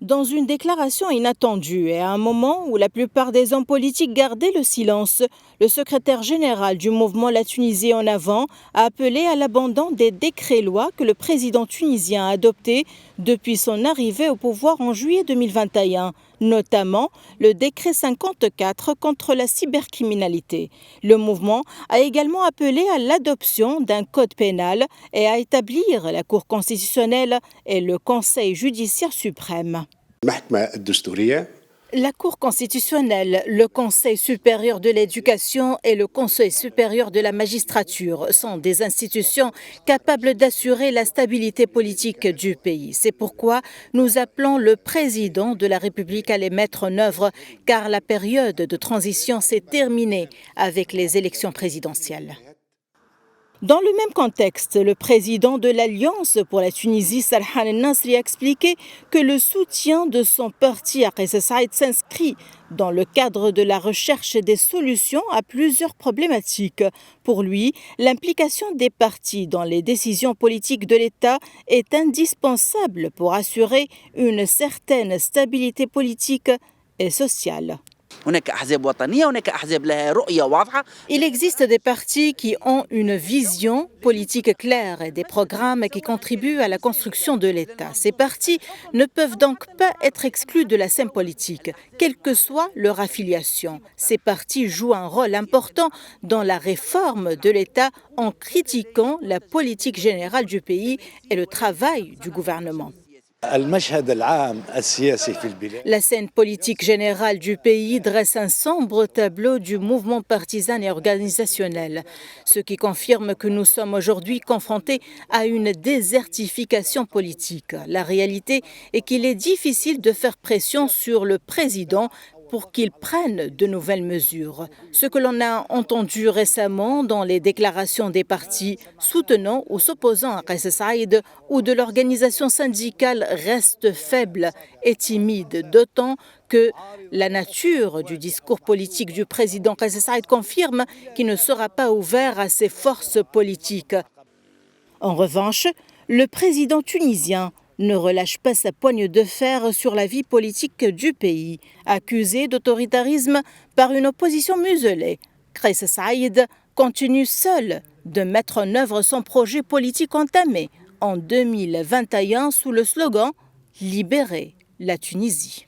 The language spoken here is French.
Dans une déclaration inattendue et à un moment où la plupart des hommes politiques gardaient le silence, le secrétaire général du mouvement La Tunisie en avant a appelé à l'abandon des décrets-lois que le président tunisien a adoptés depuis son arrivée au pouvoir en juillet 2021, notamment le décret 54 contre la cybercriminalité. Le mouvement a également appelé à l'adoption d'un code pénal et à établir la Cour constitutionnelle et le Conseil judiciaire suprême. La Cour constitutionnelle, le Conseil supérieur de l'éducation et le Conseil supérieur de la magistrature sont des institutions capables d'assurer la stabilité politique du pays. C'est pourquoi nous appelons le président de la République à les mettre en œuvre, car la période de transition s'est terminée avec les élections présidentielles. Dans le même contexte, le président de l'Alliance pour la Tunisie, Sarhan El-Nasri, a expliqué que le soutien de son parti à Kais Saïed s'inscrit dans le cadre de la recherche des solutions à plusieurs problématiques. Pour lui, l'implication des partis dans les décisions politiques de l'État est indispensable pour assurer une certaine stabilité politique et sociale. Il existe des partis qui ont une vision politique claire et des programmes qui contribuent à la construction de l'État. Ces partis ne peuvent donc pas être exclus de la scène politique, quelle que soit leur affiliation. Ces partis jouent un rôle important dans la réforme de l'État en critiquant la politique générale du pays et le travail du gouvernement. La scène politique générale du pays dresse un sombre tableau du mouvement partisan et organisationnel, ce qui confirme que nous sommes aujourd'hui confrontés à une désertification politique. La réalité est qu'il est difficile de faire pression sur le président pour qu'il prenne de nouvelles mesures. Ce que l'on a entendu récemment dans les déclarations des partis soutenant ou s'opposant à Kais Saïed ou de l'organisation syndicale reste faible et timide, d'autant que la nature du discours politique du président Kais Saïed confirme qu'il ne sera pas ouvert à ces forces politiques. En revanche, le président tunisien ne relâche pas sa poigne de fer sur la vie politique du pays. Accusé d'autoritarisme par une opposition muselée, Kais Saïed continue seul de mettre en œuvre son projet politique entamé en 2021 sous le slogan « Libérer la Tunisie ».